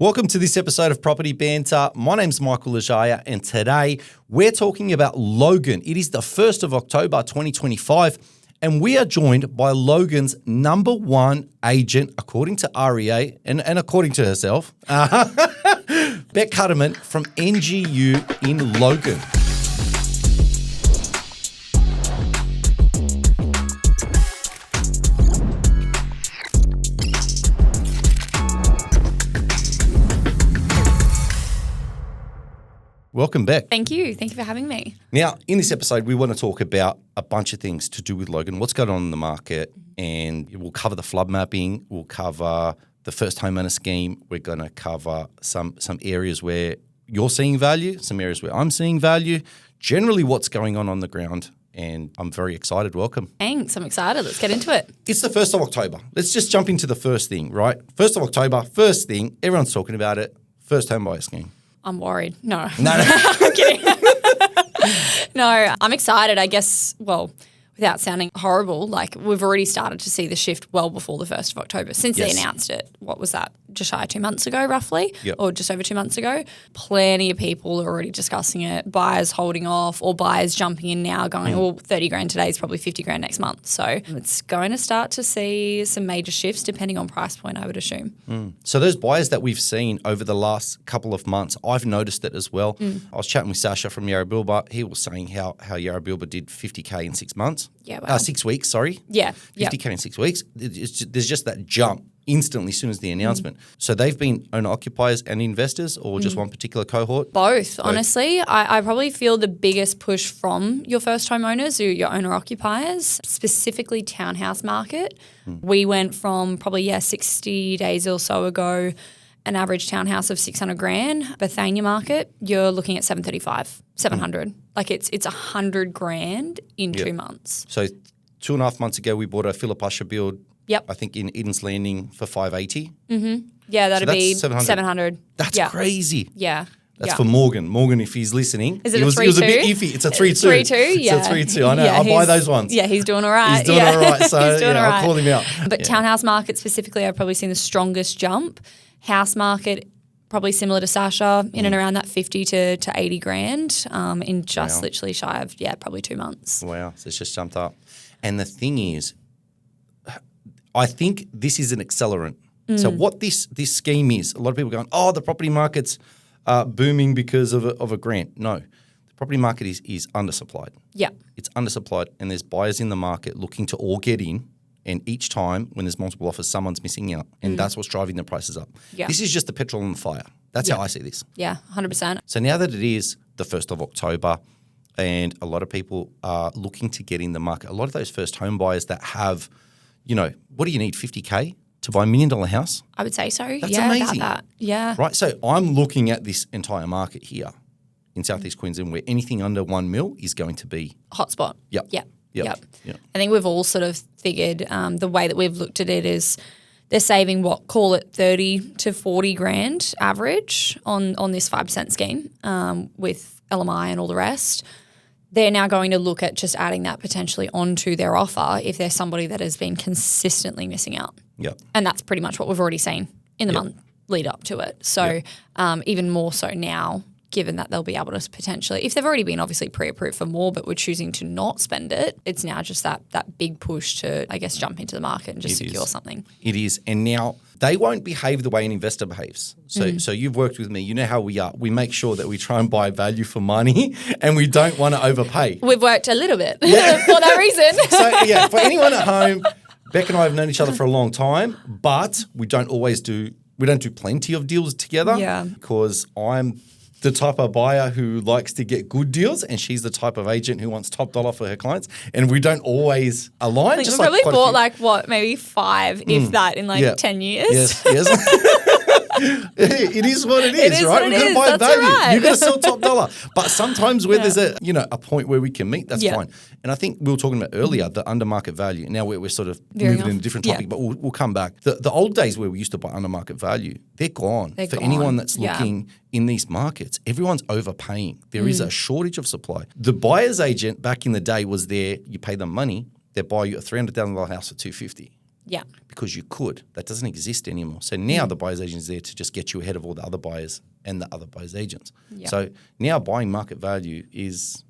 Welcome to this episode of Property Banter. My name's Michael Ležaja, and today we're talking about Logan. It is the 1st of October 2025, and we are joined by Logan's number one agent, according to REA and according to herself, Beck Cuderman from NGU in Logan. Welcome, Beck. Thank you. Thank you for having me. Now, in this episode, we want to talk about a bunch of things to do with Logan, what's going on in the market, and we'll cover the flood mapping, we'll cover the first homeowner scheme, we're going to cover some areas where you're seeing value, some areas where I'm seeing value, generally what's going on the ground, and I'm very excited. Welcome. Thanks. I'm excited. Let's get into it. It's the 1st of October. Let's just jump into the first thing, right? 1st of October, first thing, everyone's talking about it, first home buyer scheme. I'm worried. No. No. I'm kidding. No, I'm excited, I guess, well, without sounding horrible, like we've already started to see the shift well before the 1st of October. Since they announced it, what was that, just shy of 2 months ago roughly, or just over 2 months ago? Plenty of people are already discussing it, buyers holding off or buyers jumping in now going, well, 30 grand today is probably 50 grand next month. So it's going to start to see some major shifts depending on price point, I would assume. So those buyers that we've seen over the last couple of months, I've noticed it as well. I was chatting with Sasha from Yarrabilba. He was saying how Yarrabilba did 50K in 6 months. Yeah, wow. 6 weeks, sorry. Yeah. 50K in 6 weeks. There's just that jump instantly as soon as the announcement. So they've been owner-occupiers and investors or just one particular cohort? Both. Honestly. I probably feel the biggest push from your first home owners or your owner-occupiers, specifically townhouse market. We went from probably, 60 days or so ago, an average townhouse of 600 grand. Bethania market, you're looking at 700. Like it's 100 grand in 2 months. So 2.5 months ago, we bought a Philip Usher build, I think in Eden's Landing for 580. Yeah, that'd be 700. 700. That's crazy. Yeah. That's for Morgan. Morgan, if he's listening. Is it It was a bit iffy. It's a 3-2. 3-2, yeah. It's a 3-2. I know. I'll buy those ones. Yeah, he's doing all right. He's doing all right. So I'll call him out. But townhouse market specifically, I've probably seen the strongest jump. House market, probably similar to Sasha, in and around that 50 to 80 grand in just literally shy of, probably 2 months. Wow. So it's just jumped up. And the thing is, I think this is an accelerant. So what this scheme is, a lot of people going, oh, the property market's booming because of a grant. No, the property market is undersupplied. Yeah. It's undersupplied, and there's buyers in the market looking to all get in. And each time when there's multiple offers, someone's missing out. And that's what's driving the prices up. Yeah. This is just the petrol on the fire. That's how I see this. Yeah, 100%. So now that it is the 1st of October and a lot of people are looking to get in the market, a lot of those first home buyers that have, what do you need, 50K to buy $1 million house? I would say so. That's amazing. About that. Yeah. Right. So I'm looking at this entire market here in Southeast Queensland where anything under 1 mil is going to be hotspot. Yep. I think we've all sort of figured the way that we've looked at it is they're saving call it 30 to 40 grand average on this 5% scheme with LMI and all the rest. They're now going to look at just adding that potentially onto their offer if there's somebody that has been consistently missing out. Yep. And that's pretty much what we've already seen in the month lead up to it. So even more so now, given that they'll be able to potentially, if they've already been obviously pre-approved for more but we're choosing to not spend it, it's now just that big push to, I guess, jump into the market and just secure something. It is. And now they won't behave the way an investor behaves. So you've worked with me. You know how we are. We make sure that we try and buy value for money and we don't want to overpay. We've worked a little bit for that reason. So, for anyone at home, Beck and I have known each other for a long time, but we don't do plenty of deals together because I'm the type of buyer who likes to get good deals, and she's the type of agent who wants top dollar for her clients, and we don't always align. We've probably bought maybe 5, if that, in 10 years. Yes. It is what it is, right? We've got to buy value. Right. You've got to sell top dollar. But sometimes where there's a point where we can meet, that's fine. And I think we were talking about earlier the under market value. Now we're sort of moving in a different topic, but we'll come back. The old days where we used to buy under market value, they're gone. Anyone that's looking in these markets, everyone's overpaying. There is a shortage of supply. The buyer's agent back in the day was there. You pay them money, they buy you a $300,000 house for $250,000. Yeah. Because you could. That doesn't exist anymore. So now the buyer's agent is there to just get you ahead of all the other buyers and the other buyer's agents. Yeah. So now buying market value is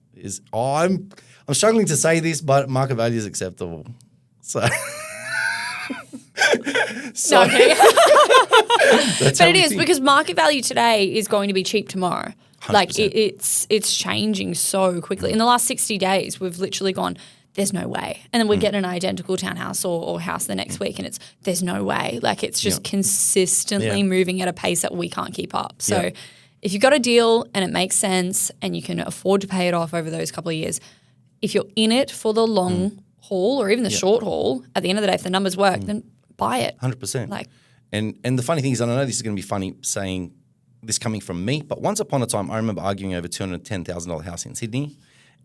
I'm struggling to say this, but market value is acceptable. So No, okay. that's But it is because market value today is going to be cheap tomorrow. 100%. Like it's changing so quickly. In the last 60 days, we've literally gone, there's no way. And then we get an identical townhouse or house the next week and there's no way. Like it's just consistently moving at a pace that we can't keep up. So if you've got a deal and it makes sense and you can afford to pay it off over those couple of years, if you're in it for the long haul or even the short haul, at the end of the day, if the numbers work, then buy it. 100%. Like, and the funny thing is, and I know this is going to be funny saying this coming from me, but once upon a time, I remember arguing over $210,000 house in Sydney,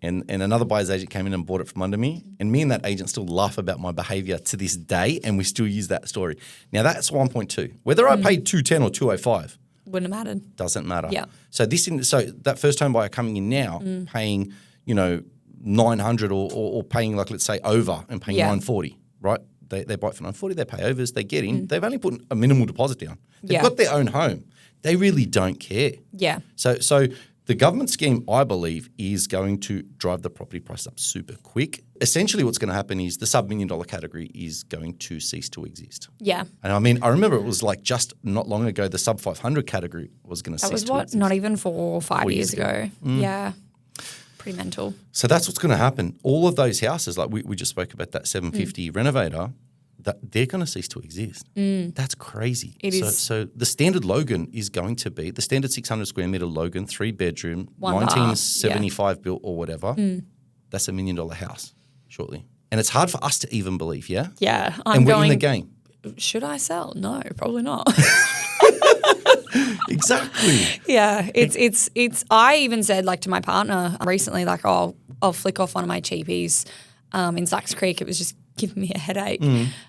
and another buyer's agent came in and bought it from under me, and me and that agent still laugh about my behaviour to this day, and we still use that story. Now that's 1.2. Whether I paid 210 or 205 wouldn't have mattered. doesn't matter. Yeah. So that first home buyer coming in now, paying 900 or paying like let's say over and paying 940, right? They buy it for 940, they pay overs, they get in. They've only put a minimal deposit down. They've got their own home. They really don't care. Yeah. So the government scheme, I believe, is going to drive the property price up super quick. Essentially what's going to happen is the sub-$1 million category is going to cease to exist. Yeah. And I mean, I remember it was like just not long ago the sub-500 category was going to cease to exist. That was what? Not even 4 or 5 years ago. Yeah. Pretty mental. So that's what's going to happen. All of those houses, like we just spoke about that 750 renovator, that they're going to cease to exist. That's crazy. It is. So the standard Logan is going to be the standard 600 square meter Logan, 3-bedroom, One bath, 1975 built or whatever. That's $1 million house shortly. And it's hard for us to even believe, yeah? Yeah. And we're in the game. Should I sell? No, probably not. Exactly. Yeah, it's. I even said like to my partner recently, like, oh, I'll flick off one of my cheapies in Zacks Creek. It was just giving me a headache.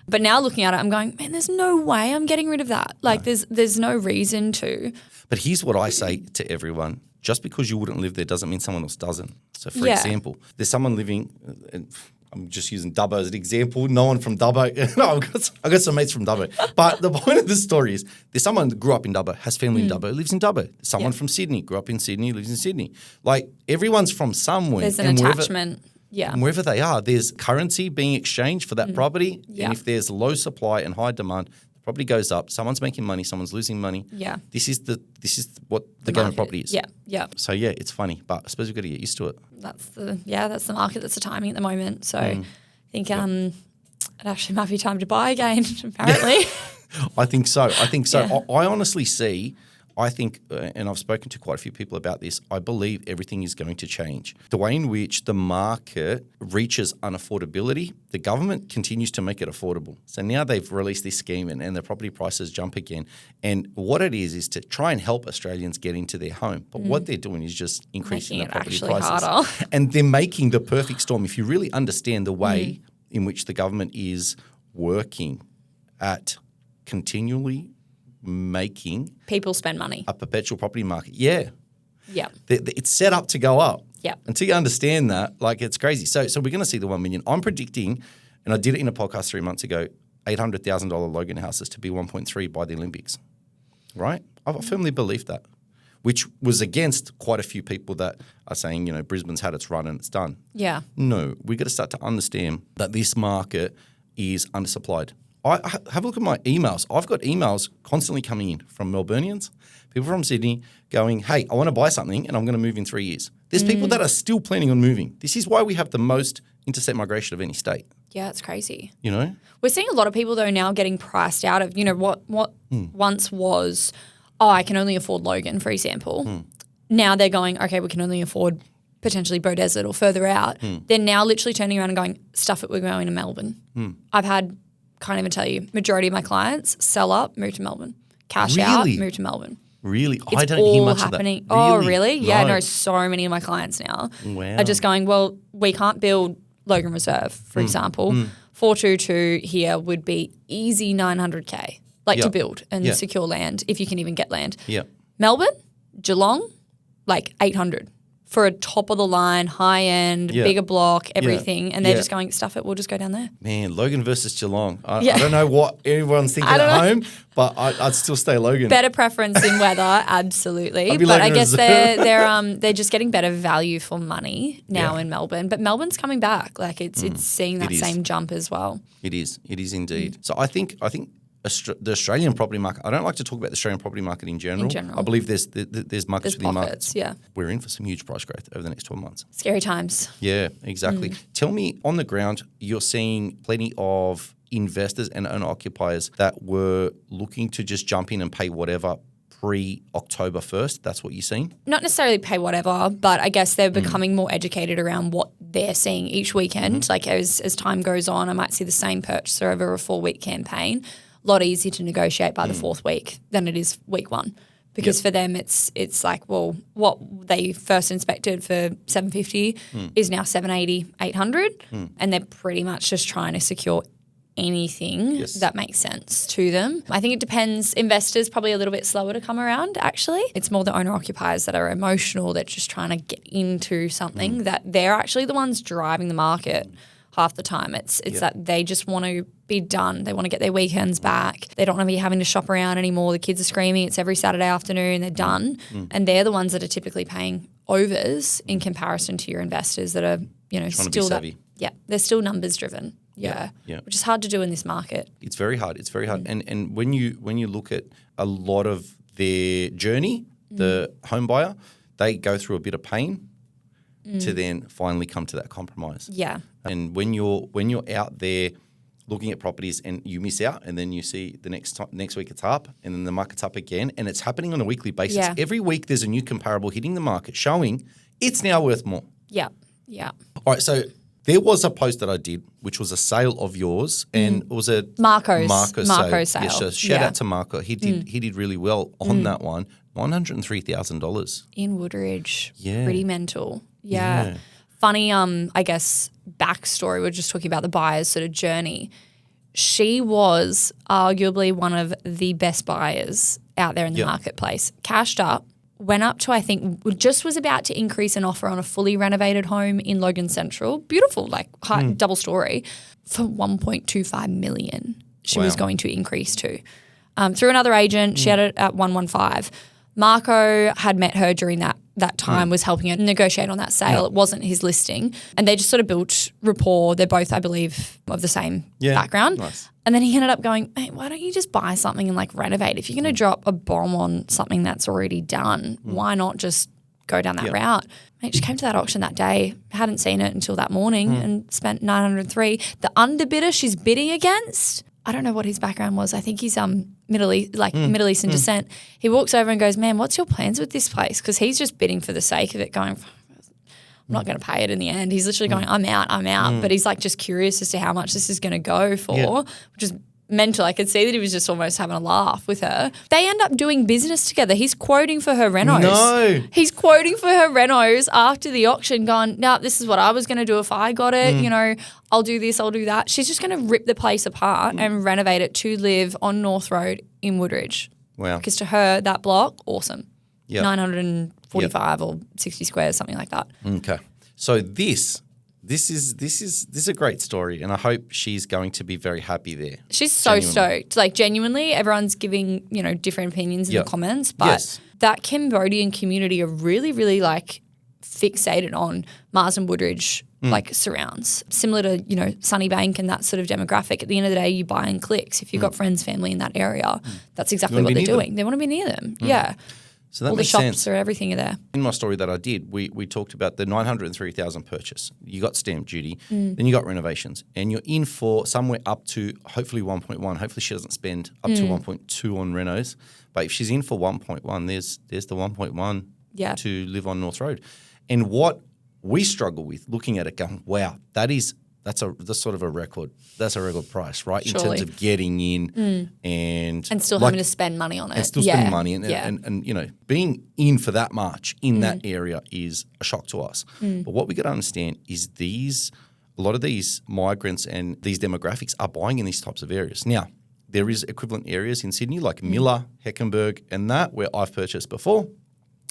But now looking at it, I'm going, man, there's no way I'm getting rid of that. Like, there's no reason to. But here's what I say to everyone: just because you wouldn't live there doesn't mean someone else doesn't. So, for example, there's someone living. I'm just using Dubbo as an example. No one from Dubbo. No, I've got some mates from Dubbo. But the point of the story is there's someone that grew up in Dubbo, has family in Dubbo, lives in Dubbo. There's someone from Sydney, grew up in Sydney, lives in Sydney. Like everyone's from somewhere. There's an attachment. And wherever they are, there's currency being exchanged for that property. And if there's low supply and high demand, the property goes up. Someone's making money, someone's losing money. Yeah. This is what the game of property is. Yeah. Yeah. So yeah, it's funny, but I suppose we've got to get used to it. That's the market. That's the timing at the moment. So I think it actually might be time to buy again, apparently. I think so. Yeah. I honestly see, and I've spoken to quite a few people about this, I believe everything is going to change. The way in which the market reaches unaffordability, the government continues to make it affordable. So now they've released this scheme and the property prices jump again. And what it is to try and help Australians get into their home. But what they're doing is just increasing the property prices. Harder. And they're making the perfect storm. If you really understand the way in which the government is working at continually making people spend money. A perpetual property market. Yeah. Yeah. It's set up to go up. Yeah. Until you understand that, like it's crazy. So we're going to see the 1 million. I'm predicting, and I did it in a podcast 3 months ago, $800,000 Logan houses to be 1.3 by the Olympics. Right? I firmly believe that, which was against quite a few people that are saying, Brisbane's had its run and it's done. Yeah. No, we got to start to understand that this market is undersupplied. I have a look at my emails. I've got emails constantly coming in from Melburnians, people from Sydney going, hey, I want to buy something and I'm going to move in 3 years. There's people that are still planning on moving. This is why we have the most interstate migration of any state. Yeah, it's crazy. We're seeing a lot of people, though, now getting priced out of, what once was, I can only afford Logan, for example. Now they're going, okay, we can only afford potentially Beaudesert or further out. They're now literally turning around and going, stuff it, we're going to Melbourne. I've had, can't even tell you, majority of my clients sell up, move to Melbourne. Cash out, move to Melbourne. Really? It's I don't hear much happening. of that. Really? Oh, really? Yeah, No. no, so many of my clients now Wow. are just going, well, we can't build Logan Reserve, for example. 422 here would be easy 900K, to build and secure land, if you can even get land. Yeah. Melbourne, Geelong, like 800 for a top of the line, high end, bigger block, everything. And they're just going, stuff it, we'll just go down there. Man, Logan versus Geelong. I don't know what everyone's thinking at home, but I'd still stay Logan. Better preference in weather, absolutely. But Logan I guess they're just getting better value for money now in Melbourne. But Melbourne's coming back. Like it's seeing that same jump as well. It is indeed. So I think the Australian property market, I don't like to talk about the Australian property market in general. I believe there's markets within markets. Yeah. We're in for some huge price growth over the next 12 months. Scary times. Yeah, exactly. Tell me, on the ground, you're seeing plenty of investors and owner-occupiers that were looking to just jump in and pay whatever pre-October 1st. That's what you're seeing? Not necessarily pay whatever, but I guess they're becoming more educated around what they're seeing each weekend. Like as time goes on, I might see the same purchaser over a 4-week campaign. A lot easier to negotiate by the 4th week than it is week 1. Because for them, it's like, well, what they first inspected for $750 is now $780, $800, and they're pretty much just trying to secure anything that makes sense to them. I think it depends. Investors probably a little bit slower to come around, actually. It's more the owner-occupiers that are emotional, that's just trying to get into something that they're actually the ones driving the market half the time. It's that they just want to be done. They want to get their weekends back. They don't want to be having to shop around anymore. The kids are screaming. It's every Saturday afternoon. They're done. And they're the ones that are typically paying overs in comparison to your investors that are, still that. Yeah, they're still numbers driven. Yeah. Which is hard to do in this market. It's very hard. And when you look at a lot of their journey, the home buyer, they go through a bit of pain to then finally come to that compromise. Yeah. And when you're out there looking at properties and you miss out, and then you see the next week it's up, and then the market's up again, and it's happening on a weekly basis. Yeah. Every week there's a new comparable hitting the market showing it's now worth more. Yeah. All right, so there was a post that I did, which was a sale of yours, and it was a Marco's sale. Yes, so shout out to Marco. He did really well on that one. $903,000 in Woodridge. Yeah, pretty mental. Yeah. Funny, I guess, backstory. We're just talking about the buyer's sort of journey. She was arguably one of the best buyers out there in the marketplace. Cashed up, went up to, I think, just was about to increase an offer on a fully renovated home in Logan Central. Beautiful, like high, double story, for $1.25 million. She was going to increase to. Through another agent, she had it at 115. Marco had met her during that time, was helping her negotiate on that sale. It wasn't his listing. And they just sort of built rapport. They're both, I believe, of the same background. Nice. And then he ended up going, hey, why don't you just buy something and like renovate? If you're going to drop a bomb on something that's already done, why not just go down that route? Mate, she came to that auction that day, hadn't seen it until that morning and spent $903. The underbidder she's bidding against, I don't know what his background was. I think he's Middle Eastern descent. He walks over and goes, man, what's your plans with this place? Because he's just bidding for the sake of it, going, I'm not going to pay it in the end. He's literally going, I'm out. But he's like just curious as to how much this is going to go for, which is mental. I could see that he was just almost having a laugh with her. They end up doing business together. He's quoting for her renos. No. He's quoting for her renos after the auction, going, no, this is what I was going to do if I got it. I'll do this, I'll do that. She's just going to rip the place apart and renovate it to live on North Road in Woodridge. Wow. Because to her, that block, awesome. Yeah. 945 or 60 squares, something like that. Okay. So this is a great story, and I hope she's going to be very happy there. She's so stoked. Like, genuinely, everyone's giving, different opinions in the comments, but that Cambodian community are really, really like fixated on Marsden Woodridge like surrounds. Similar to, Sunnybank and that sort of demographic. At the end of the day, you buy in clicks. If you've got friends, family in that area, that's exactly what they're doing. They want to be near them. Yeah. So that all the makes shops sense. Or everything are there. In my story that I did, we talked about the $903,000 purchase. You got stamp duty, then you got renovations, and you're in for somewhere up to hopefully 1.1. Hopefully she doesn't spend up to 1.2 on renos. But if she's in for 1.1, there's the 1.1 to live on North Road. And what we struggle with looking at it going, wow, that's sort of a record. That's a record price, right? Surely. In terms of getting in and still having to spend money on it. And still spending money. And being in for that much in that area is a shock to us. But what we got to understand is a lot of these migrants and these demographics are buying in these types of areas. Now, there is equivalent areas in Sydney like Miller, Heckenberg and that where I've purchased before.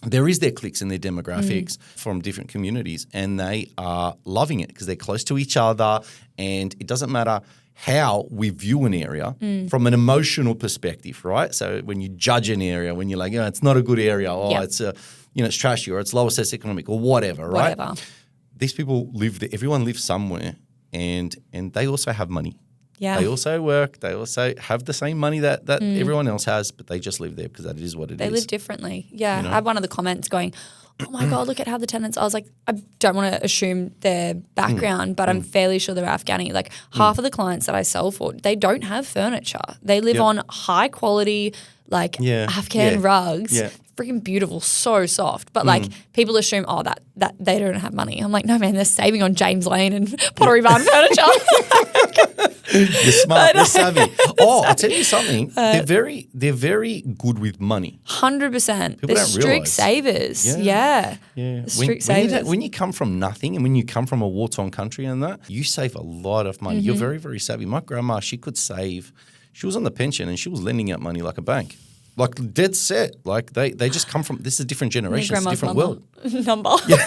there is their cliques and their demographics from different communities, and they are loving it because they're close to each other, and it doesn't matter how we view an area from an emotional perspective, right? So when you judge an area, when you're like, it's not a good area, or it's it's trashy, or it's lower socioeconomic, or whatever, right? These people live there. Everyone lives somewhere, and they also have money. Yeah. They also work. They also have the same money that everyone else has, but they just live there because that is what it is. They live differently. Yeah. I had one of the comments going, oh my God, look at how the tenants, I was like, I don't want to assume their background, but I'm fairly sure they're Afghani. Like half of the clients that I sell for, they don't have furniture. They live on high quality, Afghan rugs. Yeah. Freaking beautiful, so soft. But like people assume, that they don't have money. I'm like, no man, they're saving on James Lane and Pottery Barn furniture. You're smart, you're savvy. I'll tell you something. They're very good with money. 100%. They're strict savers. Yeah. Strict savers. When you come from nothing and when you come from a war-torn country and that, you save a lot of money. You're very, very savvy. My grandma, she could save. She was on the pension and she was lending out money like a bank. Like dead set. Like they just come from, this is a different generation. It's a different world. Number. Yeah.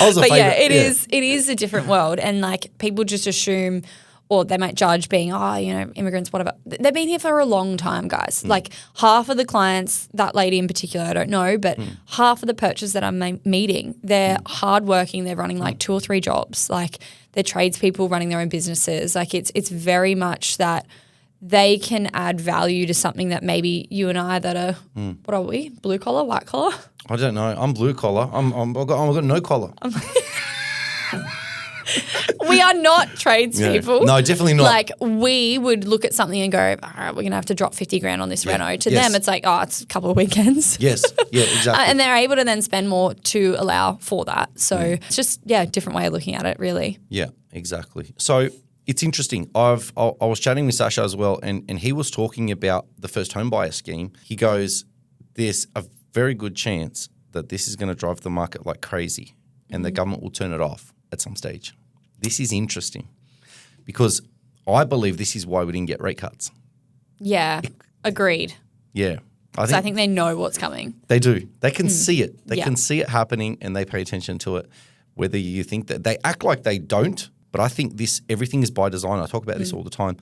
It is a different world, and like people just assume, or they might judge being, immigrants, whatever. They've been here for a long time, guys. Like half of the clients, that lady in particular, I don't know, but half of the purchasers that I'm meeting, they're hardworking. They're running like 2 or 3 jobs. Like they're tradespeople running their own businesses. Like it's very much that they can add value to something that maybe you and I that are, what are we? Blue collar, white collar? I don't know. I'm blue collar. I've got no collar. We are not tradespeople. Yeah. No, definitely not. Like we would look at something and go, all right, we're going to have to drop 50 grand on this reno. To them, it's like, it's a couple of weekends. Yes. Yeah, exactly. And they're able to then spend more to allow for that. So it's just, different way of looking at it, really. Yeah, exactly. So it's interesting. I was chatting with Sasha as well, and he was talking about the first home buyer scheme. He goes, there's a very good chance that this is going to drive the market like crazy, and the government will turn it off at some stage. This is interesting because I believe this is why we didn't get rate cuts. Yeah, agreed. Yeah. I think they know what's coming. They do. They can see it. They can see it happening, and they pay attention to it. Whether you think that they act like they don't, but I think everything is by design. I talk about this all the time.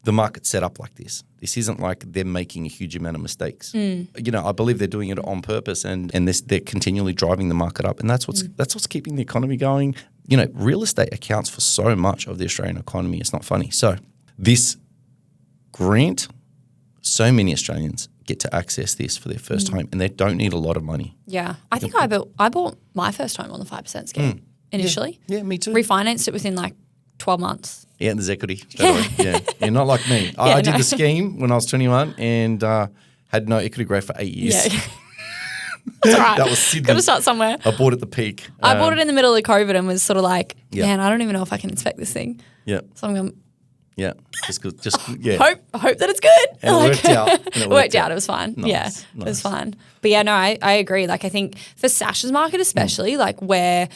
The market's set up like this. This isn't like they're making a huge amount of mistakes. I believe they're doing it on purpose, and they're continually driving the market up, and that's what's keeping the economy going. Real estate accounts for so much of the Australian economy. It's not funny. So this grant, so many Australians get to access this for their first home, and they don't need a lot of money. Yeah, I think I bought my first home on the 5% scheme initially. Yeah, me too. Refinanced it within like 12 months. Yeah, and there's equity. Yeah, not like me. I did the scheme when I was 21 and had no equity growth for 8 years. Yeah. That's all right. That was Sydney. Got to start somewhere. I bought it at the peak. I bought it in the middle of COVID and was sort of like, man, I don't even know if I can inspect this thing. Yeah. So I'm going, just hope that it's good. And it worked out. It worked out. It was fine. Nice. It was fine. But I agree. Like I think for Sasha's market especially, like where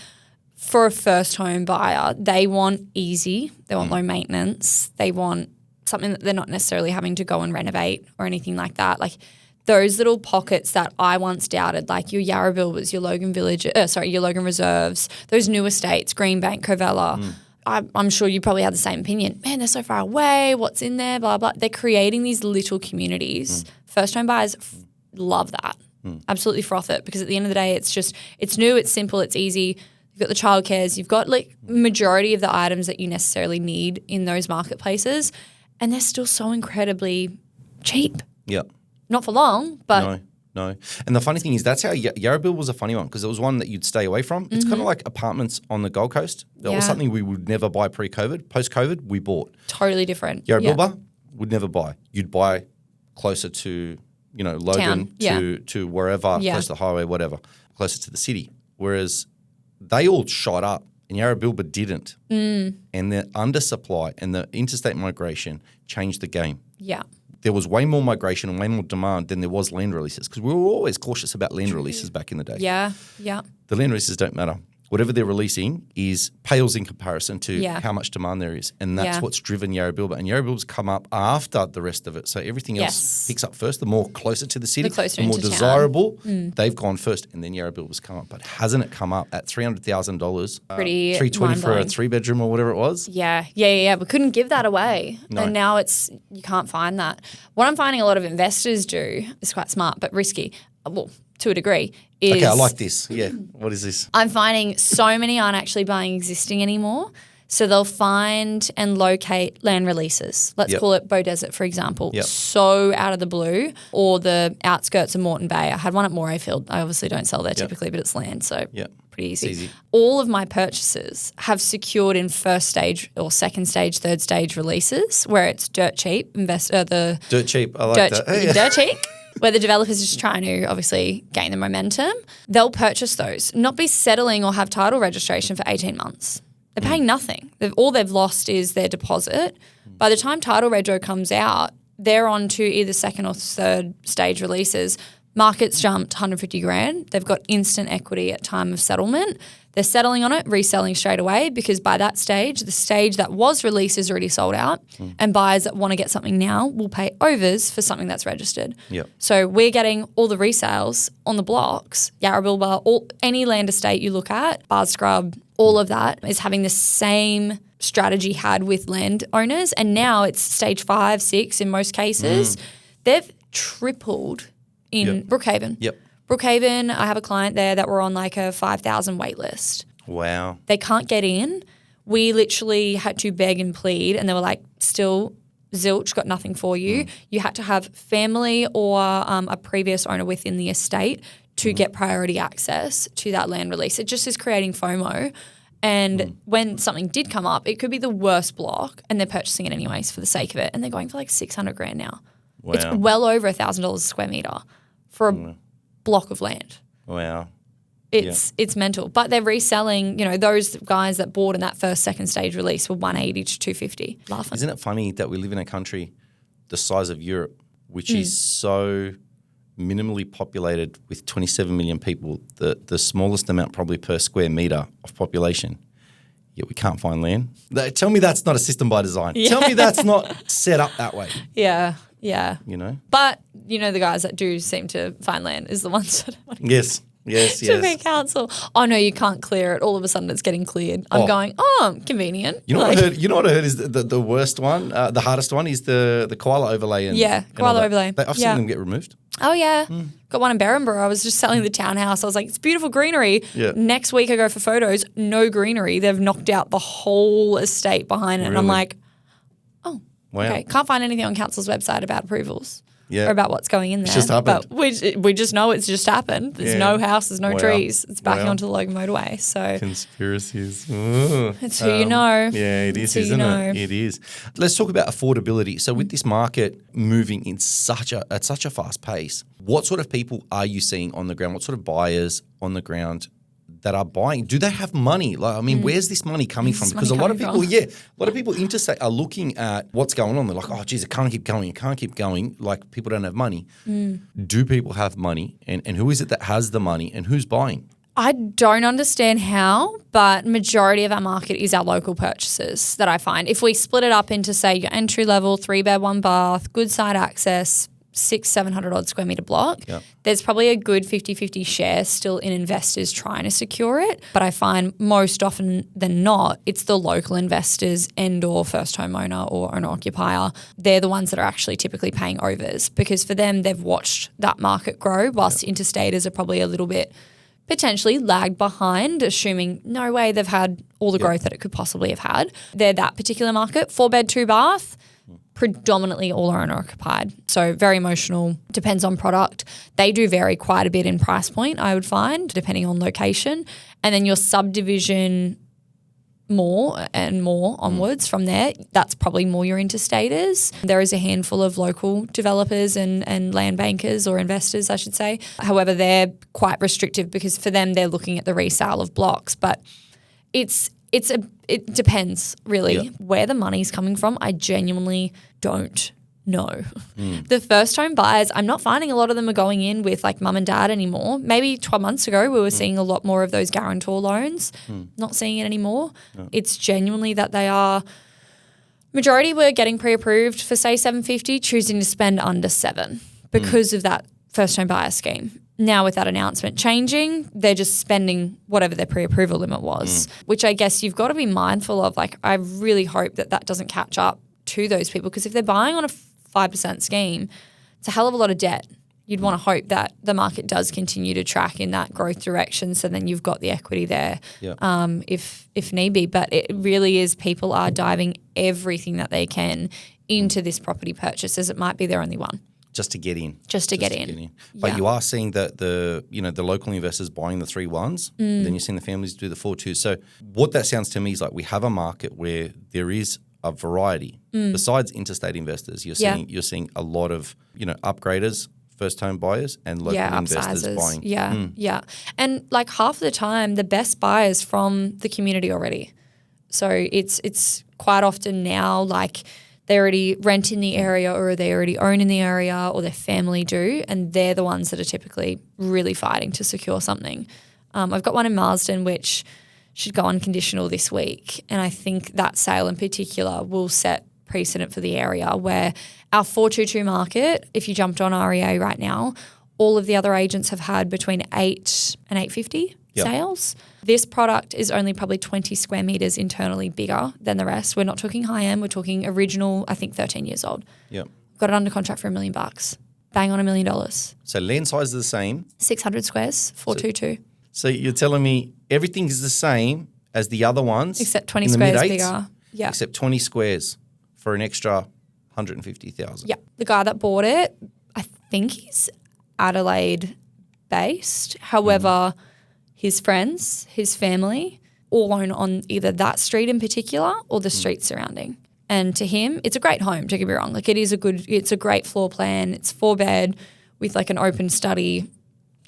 for a first home buyer, they want easy, they want low maintenance, they want something that they're not necessarily having to go and renovate or anything like that. Like those little pockets that I once doubted, like your Yarrabilwas, your your Logan Reserves, those new estates, Greenbank, Covella. I'm sure you probably had the same opinion. Man, they're so far away. What's in there? Blah, blah. They're creating these little communities. First home buyers love that. Absolutely froth it because at the end of the day, it's new, it's simple, it's easy. You've got the childcares. You've got like majority of the items that you necessarily need in those marketplaces, and they're still so incredibly cheap. Yeah. Not for long, but no. And the funny thing is that's how Yarrabil was a funny one because it was one that you'd stay away from. It's kind of like apartments on the Gold Coast. That was something we would never buy pre-COVID. Post-COVID, we bought. Totally different. Yarrabil would never buy. You'd buy closer to, Logan, to wherever, close to the highway, whatever, closer to the city. Whereas they all shot up and Yarrabilba didn't. And the undersupply and the interstate migration changed the game. Yeah. There was way more migration and way more demand than there was land releases because we were always cautious about land releases back in the day. Yeah. The land releases don't matter. whatever they're releasing pales in comparison to Yeah. how much demand there is. And that's Yeah. what's driven Yarrabilba. And Yarrabilba's come up after the rest of it. So everything else Yes. picks up first. The more closer to the city, The closer the more into town. desirable, they've gone first. And then Yarrabilba's come up. But hasn't it come up at $300,000? Pretty $320 for a mind-blowing. 3-bedroom or whatever it was? Yeah. We couldn't give that away. No. And now you can't find that. What I'm finding a lot of investors do is quite smart, but risky, well, to a degree, is Okay, I like this. Yeah. What is this? I'm finding so many aren't actually buying existing anymore. So they'll find and locate land releases. Let's Yep. call it Beaudesert, for example. Yep. So out of the blue, or the outskirts of Moreton Bay. I had one at Morayfield. I obviously don't sell there typically, but it's land, so Yep. pretty easy. It's easy. All of my purchases have secured in first stage or second stage, third stage releases where it's dirt cheap. The Dirt cheap. I like that. Hey. dirt cheap. Where the developer's just trying to obviously gain the momentum, they'll purchase those, not be settling or have title registration for 18 months. They're paying nothing. All they've lost is their deposit. By the time title rego comes out, they're on to either second or third stage releases. Market's jumped 150 grand. They've got instant equity at time of settlement. They're settling on it, reselling straight away because by that stage, the stage that was released is already sold out and buyers that want to get something now will pay overs for something that's registered. Yep. So we're getting all the resales on the blocks, Yarrabilba, any land estate you look at, Bars Scrub, all of that is having the same strategy had with landowners. And now it's stage 5, 6 in most cases. They've tripled in Yep. Brookhaven. Yep. Brookhaven, I have a client there that were on like a 5,000 wait list. Wow. They can't get in. We literally had to beg and plead and they were like, still zilch, got nothing for you. You had to have family or a previous owner within the estate to get priority access to that land release. It just is creating FOMO. And when something did come up, it could be the worst block and they're purchasing it anyways for the sake of it. And they're going for like 600 grand now. Wow. It's well over $1,000 a square metre for a block of land. Wow. It's mental. But they're reselling, those guys that bought in that first, second stage release were 180 to 250. Laughing. Isn't it funny that we live in a country the size of Europe, which is so minimally populated with 27 million people, the smallest amount probably per square metre of population, yet we can't find land? Tell me that's not a system by design. Yeah. Tell me that's not set up that way. Yeah. But, the guys that do seem to find land is the ones that want Yes. to be council. Oh, no, you can't clear it. All of a sudden it's getting cleared. I'm going, convenient. You know what I heard? You know what I heard is the worst one, the hardest one is the koala overlay. And all koala that. overlay. I've seen them get removed. Oh, yeah. Got one in Berrinborough. I was just selling the townhouse. I was like, it's beautiful greenery. Yeah. Next week I go for photos, no greenery. They've knocked out the whole estate behind it. And I'm Really? like, oh, Wow. okay. Can't find anything on council's website about approvals. Yeah. Or about what's going in there. just happened. But we just know it's just happened. There's no house, there's no Wow. trees. It's backing Wow. onto the Logan motorway. So Conspiracies. Ooh. it's who you know. Yeah, it is, It's who you isn't know. it? It is. Let's talk about affordability. So with this market moving in at such a fast pace, what sort of people are you seeing on the ground? What sort of buyers on the ground that are buying? Do they have money? Where's this money coming from? Because a lot of people, interstate are looking at what's going on. They're like, oh, geez, it can't keep going. It can't keep going. Like people don't have money. Do people have money? And who is it that has the money and who's buying? I don't understand how, but majority of our market is our local purchases that I find. If we split it up into, say, your entry level, 3-bed, 1-bath, good side access, 600-700 odd square metre block, there's probably a good 50-50 share still in investors trying to secure it. But I find most often than not, it's the local investors and or first homeowner or owner occupier. They're the ones that are actually typically paying overs because for them, they've watched that market grow whilst interstaters are probably a little bit potentially lagged behind, assuming no way they've had all the growth that it could possibly have had. They're that particular market. 4-bed, 2-bath, predominantly all owner occupied. So very emotional, depends on product. They do vary quite a bit in price point, I would find, depending on location. And then your subdivision more and more onwards from there, that's probably more your interstaters. There is a handful of local developers and land bankers or investors, I should say. However, they're quite restrictive because for them, they're looking at the resale of blocks. But it depends really where the money's coming from. I genuinely don't No. The first home buyers, I'm not finding a lot of them are going in with like mum and dad anymore. Maybe 12 months ago, we were seeing a lot more of those guarantor loans. Not seeing it anymore. No. It's genuinely that they are, majority were getting pre-approved for say 750, choosing to spend under 7 because of that first home buyer scheme. Now with that announcement changing, they're just spending whatever their pre-approval limit was, which I guess you've got to be mindful of. Like, I really hope that that doesn't catch up to those people, because if they're buying on a 5% scheme, it's a hell of a lot of debt. You'd want to hope that the market does continue to track in that growth direction, so then you've got the equity there if need be. But it really is, people are diving everything that they can into this property purchase, as it might be their only one. Just to get in. Just to get in. But you are seeing the local investors buying the 3-1s, then you're seeing the families do the 4-2s. So what that sounds to me is like we have a market where there is a variety. Besides interstate investors, you're seeing a lot of, upgraders, first home buyers, and local investors buying. Yeah. And like half the time, the best buyers from the community already. So it's quite often now like they already rent in the area, or they already own in the area, or their family do, and they're the ones that are typically really fighting to secure something. I've got one in Marsden which should go unconditional this week, and I think that sale in particular will set precedent for the area, where our 422 market, if you jumped on REA right now, all of the other agents have had between 8 and 850 sales. This product is only probably 20 square metres internally bigger than the rest. We're not talking high-end. We're talking original, I think 13 years old. Yeah. Got it under contract for $1 million. Bang on $1 million. So land size is the same. 600 squares, 422. So you're telling me everything is the same as the other ones? Except 20 squares bigger. Yeah. Except 20 squares for an extra $150,000. Yeah. The guy that bought it, I think he's Adelaide based. However, his friends, his family, all own on either that street in particular or the street surrounding. And to him, it's a great home, don't get me wrong. Like, it's a great floor plan. It's 4-bed with like an open study,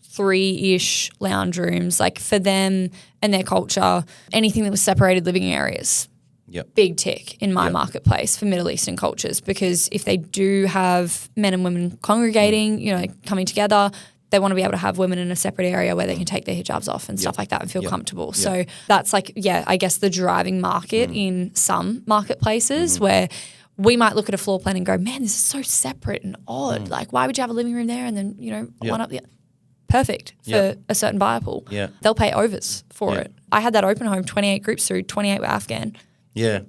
3-ish lounge rooms. Like, for them and their culture, anything that was separated living areas. Yep. Big tick in my marketplace for Middle Eastern cultures, because if they do have men and women congregating, coming together, they want to be able to have women in a separate area where they can take their hijabs off and stuff like that and feel comfortable. Yep. So that's like, I guess the driving market in some marketplaces where we might look at a floor plan and go, man, this is so separate and odd. Like, why would you have a living room there and then, one up the perfect for a certain buyer pool. Yeah. They'll pay overs for it. I had that open home, 28 groups through, 28 were Afghan. Yeah.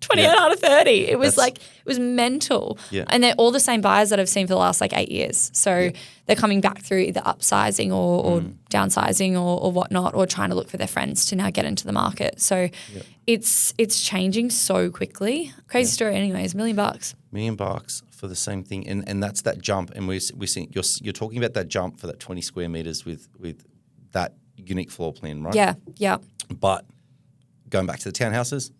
28 out of 30. It was it was mental. Yeah. And they're all the same buyers that I've seen for the last 8 years. So they're coming back through either upsizing or downsizing or whatnot, or trying to look for their friends to now get into the market. So it's changing so quickly. Crazy story anyways, $1 million. $1 million for the same thing. And that's that jump. And we're seeing, you're talking about that jump for that 20 square meters with that unique floor plan, right? Yeah, yeah. But going back to the townhouses,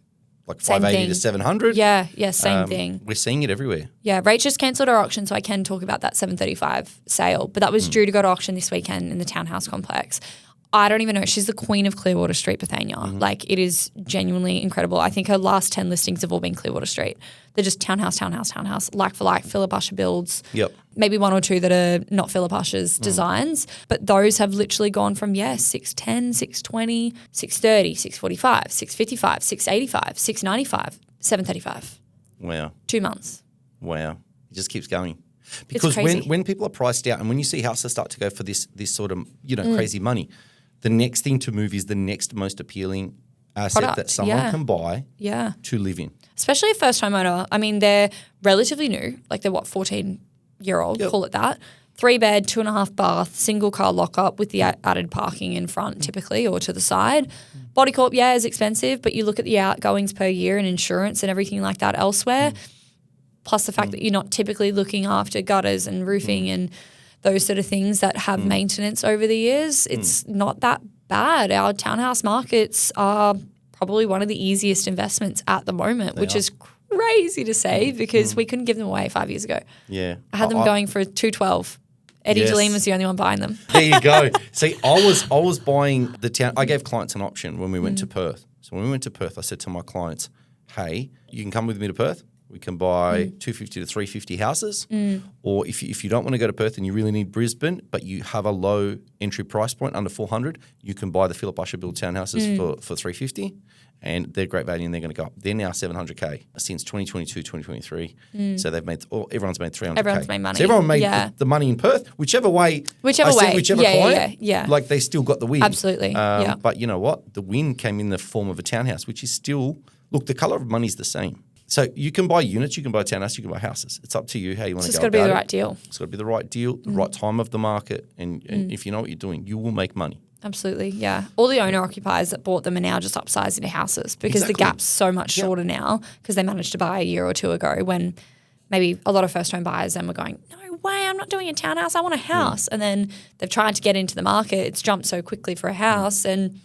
like Same 580 thing. to 700. Yeah, same thing. We're seeing it everywhere. Yeah, Rach just cancelled her auction, so I can talk about that 735 sale. But that was due to go to auction this weekend in the townhouse complex. I don't even know. She's the queen of Clearwater Street, Bethania. Like, it is genuinely incredible. I think her last 10 listings have all been Clearwater Street. They're just townhouse, like for like, Philip Usher builds. Yep. Maybe one or two that are not Philip Usher's designs. But those have literally gone from, 610, 620, 630, 645, 655, 685, 695, 735. Wow. 2 months. Wow. It just keeps going. Because when people are priced out and when you see houses start to go for this sort of, crazy money, the next thing to move is the next most appealing asset Product, that someone can buy to live in. Especially a first homeowner. I mean, they're relatively new. Like, they're 14-year-old, call it that. 3-bed, 2.5 bath, single car lockup with the added parking in front typically, or to the side. Body corp, is expensive, but you look at the outgoings per year and insurance and everything like that elsewhere, plus the fact that you're not typically looking after gutters and roofing and those sort of things that have maintenance over the years. It's not that bad. Our townhouse markets are probably one of the easiest investments at the moment, which is crazy to say because we couldn't give them away 5 years ago. Yeah. I had them going for $212. Eddie Delim was the only one buying them. There you go. See, I was buying the town. I gave clients an option when we went to Perth. So when we went to Perth, I said to my clients, hey, you can come with me to Perth. We can buy 250 to 350 houses. Or if you don't want to go to Perth and you really need Brisbane, but you have a low entry price point under 400, you can buy the Philip Usher built townhouses for 350. And they're great value and they're going to go up. They're now 700K since 2022, 2023. So they've made, everyone's made 300K. Everyone's made money. So everyone made the money in Perth, whichever way. Whichever client, like they still got the win. Absolutely. But you know what? The win came in the form of a townhouse, which is still, look, the colour of money is the same. So you can buy units, you can buy townhouses, you can buy houses. It's up to you how you want to go about it. It's got to be the right deal. It's got to be the right deal, the right time of the market. And if you know what you're doing, you will make money. Absolutely, yeah. All the owner-occupiers that bought them are now just upsized into houses because the gap's so much shorter now because they managed to buy a year or two ago when maybe a lot of first-home buyers then were going, no way, I'm not doing a townhouse, I want a house. And then they've tried to get into the market. It's jumped so quickly for a house and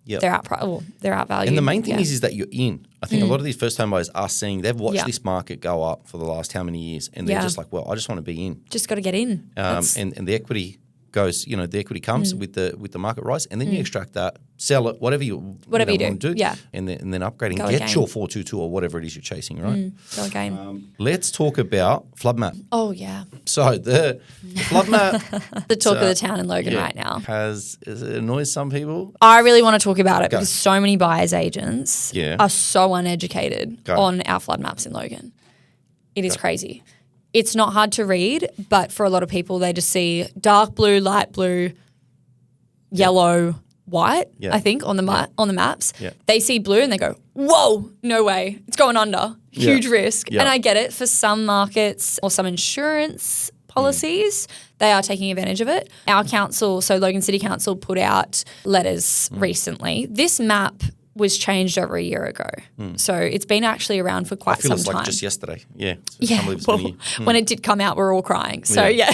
they're outvalued. And the main thing is that you're in. I think a lot of these first-home buyers are seeing, they've watched this market go up for the last how many years and they're just like, well, I just want to be in. Just got to get in. And the equity goes, the equity comes with the market rise, and then you extract that, sell it, whatever you want to do, and then upgrade and get your 422 or whatever it is you're chasing, right? Go again. Let's talk about flood map. Oh yeah. So the flood map, the talk of the town in Logan right now. It annoys some people. I really want to talk about it because so many buyers agents are so uneducated on our flood maps in Logan. It is crazy. It's not hard to read, but for a lot of people, they just see dark blue, light blue, yellow, white, I think, on the maps. Yeah. They see blue and they go, whoa, no way. It's going under. Huge risk. Yeah. And I get it. For some markets or some insurance policies, they are taking advantage of it. Our council, so Logan City Council, put out letters recently. This map was changed over a year ago. So it's been actually around for quite some time. I feel like just yesterday. Yeah. When it did come out, we were all crying. So yeah.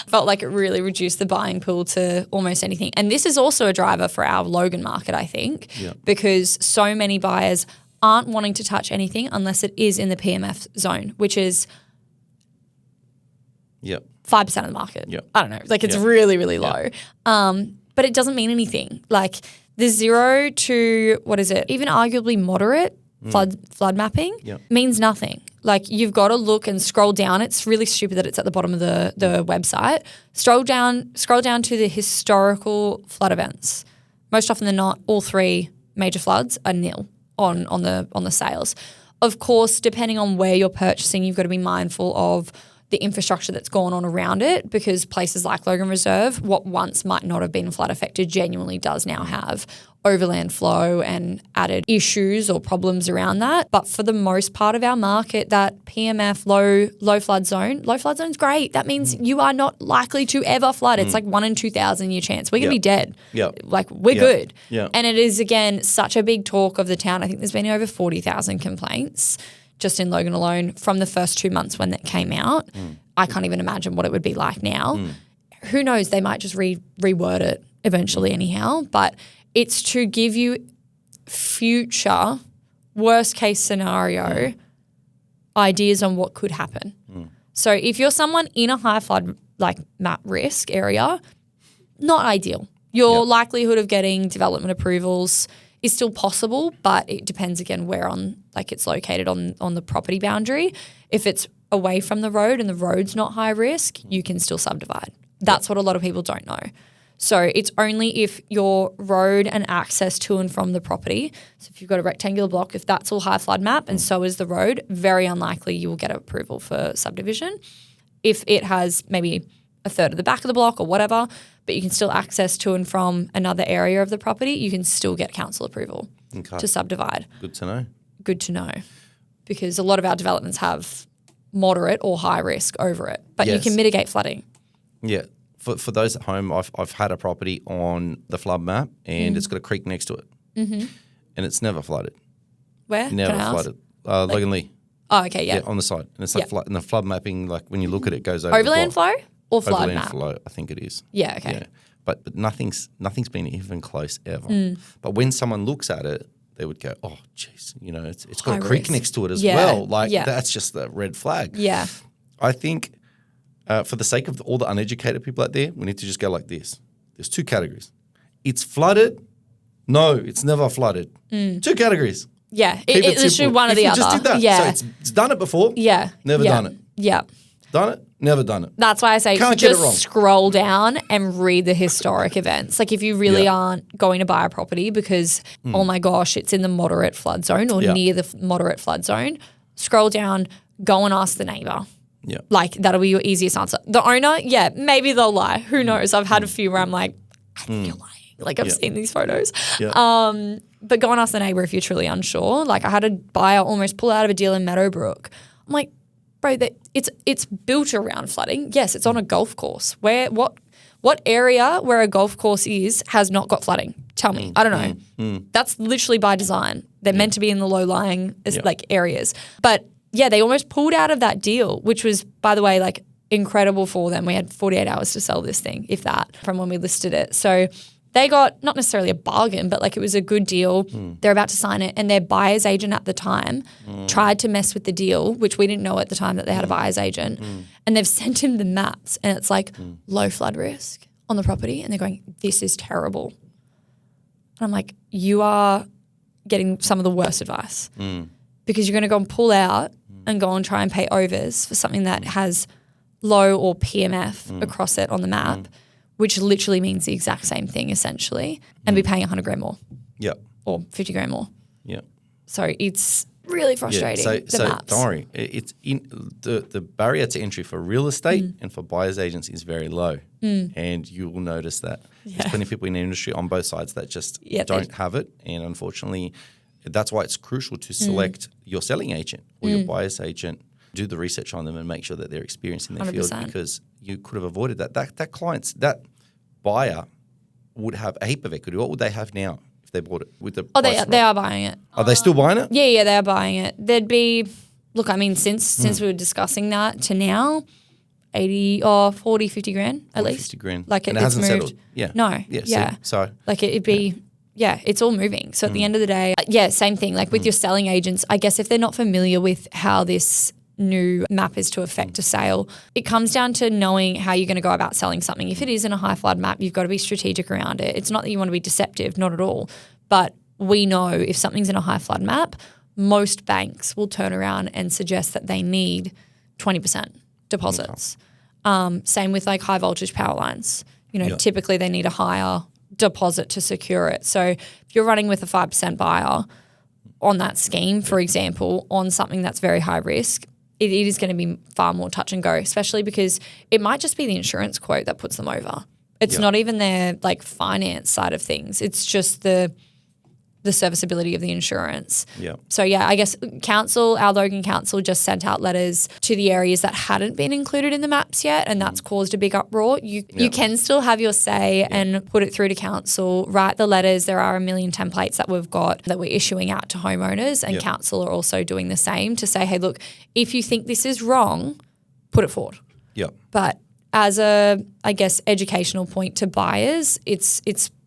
Felt like it really reduced the buying pool to almost anything. And this is also a driver for our Logan market, I think, because so many buyers aren't wanting to touch anything unless it is in the PMF zone, which is 5% of the market. I don't know. Like it's really, really low. But it doesn't mean anything. Like the 0 to, even arguably moderate flood mapping means nothing. Like you've got to look and scroll down. It's really stupid that it's at the bottom of the website. Scroll down to the historical flood events. Most often than not, all 3 major floods are nil on the sales. Of course, depending on where you're purchasing, you've got to be mindful of the infrastructure that's gone on around it, because places like Logan Reserve, what once might not have been flood affected, genuinely does now have overland flow and added issues or problems around that. But for the most part of our market, that PMF low flood zone's great. That means you are not likely to ever flood. It's like 1 in 2,000 year chance. We're going to be dead. Like we're good. And it is, again, such a big talk of the town. I think there's been over 40,000 complaints just in Logan alone from the first 2 months when that came out. I can't even imagine what it would be like now. Who knows? They might just reword it eventually anyhow. But it's to give you future worst case scenario ideas on what could happen. So if you're someone in a high flood like map risk area, not ideal. Your likelihood of getting development approvals is still possible, but it depends again where it's located on the property boundary. If it's away from the road and the road's not high risk, you can still subdivide. That's what a lot of people don't know. So it's only if your road and access to and from the property, so if you've got a rectangular block, if that's all high flood map and so is the road, very unlikely you will get approval for subdivision. If it has maybe a third of the back of the block or whatever, but you can still access to and from another area of the property, you can still get council approval to subdivide. Good to know. Good to know. Because a lot of our developments have moderate or high risk over it, but you can mitigate flooding. Yeah. For those at home, I've had a property on the flood map and it's got a creek next to it. And it's never flooded. Where? Never flooded. Logan Lee. Oh, okay, yeah. On the side. And it's like and the flood mapping, like when you look at it, goes over overland flow or flood overland map? Flow, I think it is. Yeah, okay. Yeah. But nothing's been even close ever. But when someone looks at it, they would go, oh, jeez, it's got a creek next to it as well. Like that's just the red flag. Yeah. I think for the sake of all the uneducated people out there, we need to just go like this. There's 2 categories. It's flooded. No, it's never flooded. 2 categories. Yeah, Keep it it's simple. one or If the we other. just did that. Yeah. So it's done it before. Yeah. Never done it. Yeah. Done it. Never done it. That's why I say Can't get it just wrong. scroll down and read the historic events. Like if you really aren't going to buy a property because, oh my gosh, it's in the moderate flood zone or near the moderate flood zone, scroll down, go and ask the neighbour. Yeah. Like that'll be your easiest answer. The owner, yeah, maybe they'll lie. Who knows? I've had a few where I'm like, I think you're lying. Like I've seen these photos. Yeah. But go and ask the neighbour if you're truly unsure. Like I had a buyer almost pull out of a deal in Meadowbrook. I'm like, bro, it's built around flooding. Yes, it's on a golf course. What area where a golf course is has not got flooding? Tell me. I don't know. That's literally by design. They're meant to be in the low-lying like areas. But yeah, they almost pulled out of that deal, which was, by the way, like incredible for them. We had 48 hours to sell this thing, if that, from when we listed it. So they got not necessarily a bargain, but like it was a good deal. They're about to sign it, and their buyer's agent at the time tried to mess with the deal, which we didn't know at the time that they had a buyer's agent. And they've sent him the maps, and it's like low flood risk on the property, and they're going, this is terrible. And I'm like, you are getting some of the worst advice because you're going to go and pull out and go and try and pay overs for something that has low or PMF across it on the map, which literally means the exact same thing essentially, and be paying 100 grand more. Yeah. Or 50 grand more. Yeah. So it's really frustrating. So maps. don't worry. It's in the barrier to entry for real estate and for buyers agents is very low, and you will notice that. There's plenty of people in the industry on both sides that just don't have it, and unfortunately, that's why it's crucial to select your selling agent or your buyer's agent. Do the research on them and make sure that they're experienced in their 100%. field, because you could have avoided that. That buyer would have a heap of equity. What would they have now if they bought it with the? They are buying it. Are they still buying it? Yeah, they are buying it. There'd be, look, I mean, since we were discussing that to now, 40, 50 grand at least. 50 grand. Like and it's it hasn't moved. settled. Yeah. No. Yeah. See, so like it'd be. Yeah, it's all moving. So at the end of the day, same thing. Like with your selling agents, I guess if they're not familiar with how this new map is to affect a sale, it comes down to knowing how you're going to go about selling something. If it is in a high flood map, you've got to be strategic around it. It's not that you want to be deceptive, not at all. But we know if something's in a high flood map, most banks will turn around and suggest that they need 20% deposits. Same with like high voltage power lines. Typically they need a higher deposit to secure it. So if you're running with a 5% buyer on that scheme, for example, on something that's very high risk, it is going to be far more touch and go, especially because it might just be the insurance quote that puts them over. It's not even their like finance side of things. It's just the serviceability of the insurance. Yeah. So I guess our Logan Council just sent out letters to the areas that hadn't been included in the maps yet, and that's caused a big uproar. You can still have your say and put it through to council, write the letters. There are a million templates that we've got that we're issuing out to homeowners, and council are also doing the same to say, hey, look, if you think this is wrong, put it forward. Yeah. But as a, I guess, educational point to buyers, it's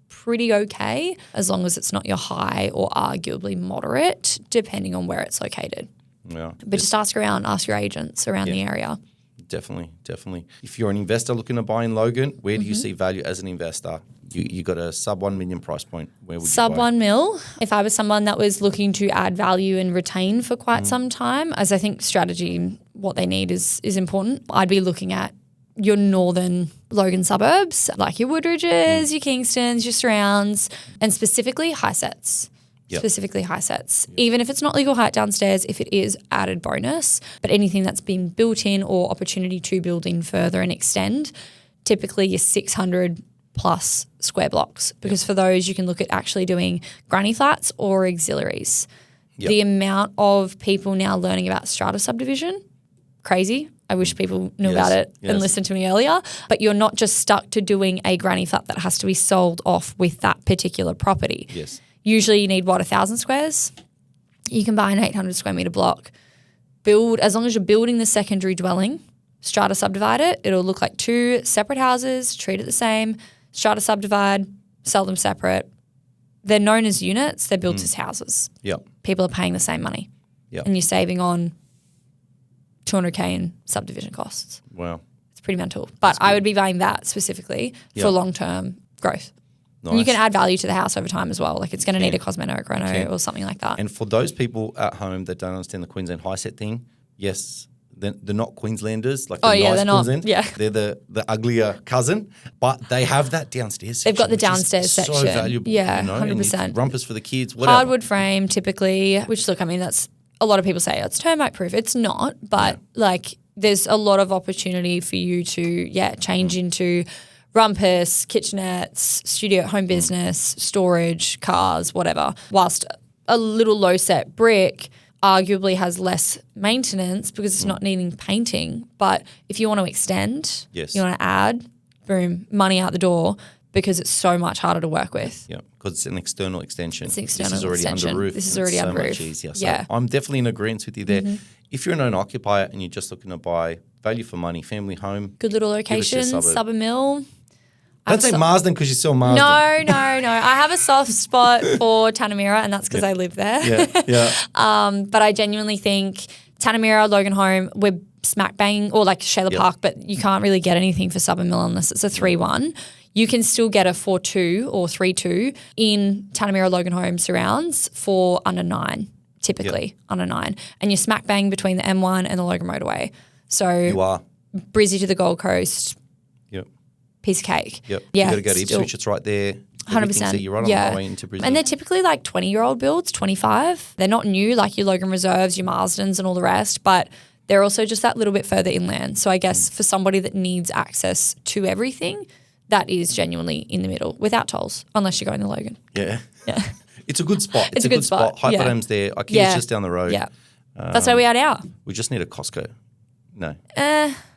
pretty okay as long as it's not your high or arguably moderate, depending on where it's located. Yeah. But just ask your agents around the area. Definitely. If you're an investor looking to buy in Logan, where do you see value as an investor? You got a sub 1 million price point. Where would you buy? 1 mil. If I was someone that was looking to add value and retain for quite some time, as I think strategy, what they need is important, I'd be looking at your northern Logan suburbs, like your Woodridges, your Kingstons, your Surrounds, and specifically high sets. Specifically high sets. Even if it's not legal height downstairs, if it is, added bonus. But anything that's been built in or opportunity to build in further and extend, typically your 600 plus square blocks. Because for those, you can look at actually doing granny flats or auxiliaries. The amount of people now learning about strata subdivision, crazy. I wish people knew about it and listened to me earlier. But you're not just stuck to doing a granny flat that has to be sold off with that particular property. Yes. Usually you need, 1,000 squares? You can buy an 800 square metre block. Build, as long as you're building the secondary dwelling, strata subdivide it. It'll look like 2 separate houses, treat it the same, strata subdivide, sell them separate. They're known as units. They're built as houses. Yep. People are paying the same money. Yep. And you're saving on $200K in subdivision costs. Wow. It's pretty mental. But I would be buying that specifically for long-term growth. And you can add value to the house over time as well. Like it's going to need a cosmetic reno or something like that. And for those people at home that don't understand the Queensland high set thing, yes, they're not Queenslanders. Like they're not. Queensland. Yeah. They're the uglier cousin, but they have that downstairs section. They've got the downstairs section. So valuable. Yeah, you know, 100%. Rumpers for the kids, whatever. Hardwood frame typically, which look, I mean, that's a lot of people say it's termite proof. It's not, but like there's a lot of opportunity for you to, change into rumpus, kitchenettes, studio, home business, storage, cars, whatever. Whilst a little low set brick arguably has less maintenance because it's not needing painting. But if you want to extend, you want to add, boom, money out the door because it's so much harder to work with. Yeah, because it's an external extension. It's an external This is already extension. under roof. This is already under roof. It's so much easier. So I'm definitely in agreement with you there. If you're an owner occupier and you're just looking to buy value for money, family home. Good little location, suburb mill. Don't say Marsden because you're still Marsden. No. I have a soft spot for Tanamera, and that's because I live there. But I genuinely think Tanamera, Logan Home, we're smack bang, or like Shayla Park, but you can't really get anything for Suburb Mill unless it's a 3-1. You can still get a 4-2 or 3-2 in Tanamera, Logan Home surrounds for under 9, typically under 9. And you're smack bang between the M1 and the Logan Motorway. So you are. Brizzy to the Gold Coast. Piece of cake. Yeah. You got to go to Ipswich. It's right there. 100%. You're right on the highway into Brisbane. And they're typically like 20-year-old builds, 25. They're not new like your Logan Reserves, your Marsdens and all the rest, but they're also just that little bit further inland. So I guess for somebody that needs access to everything, that is genuinely in the middle without tolls, unless you're going to Logan. Yeah. Yeah. It's a good spot. It's a good spot. Hyperdame's there. IKEA's just down the road. Yeah. That's where we are now. We just need a Costco. No.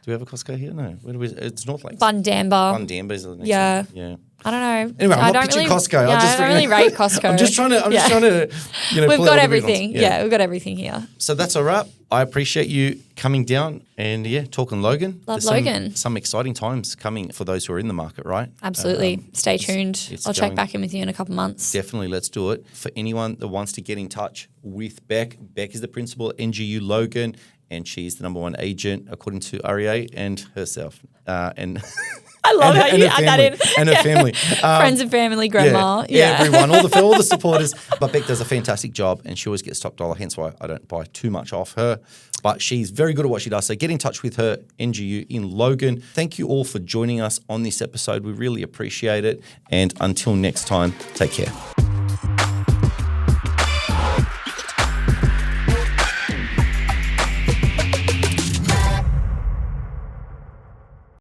Do we have a Costco here? No. Where do we? It's North Lakes. Bundamba is the next Yeah. one. Yeah. I don't know. Anyway, I'm not pitching Costco. I don't really rate Costco. I'm just trying to, We've got everything. Yeah, we've got everything here. So that's a wrap. I appreciate you coming down and talking Logan. Love There's Logan. Some exciting times coming for those who are in the market, right? Absolutely. Stay tuned. I'll check back in with you in a couple months. Definitely, let's do it. For anyone that wants to get in touch with Beck is the principal at NGU Logan, and she's the #1 agent according to REA and herself. And I love how you add that in. And her family. Friends and family, grandma. Yeah. Everyone, all the supporters. But Beck does a fantastic job and she always gets top dollar, hence why I don't buy too much off her. But she's very good at what she does. So get in touch with her, NGU in Logan. Thank you all for joining us on this episode. We really appreciate it. And until next time, take care.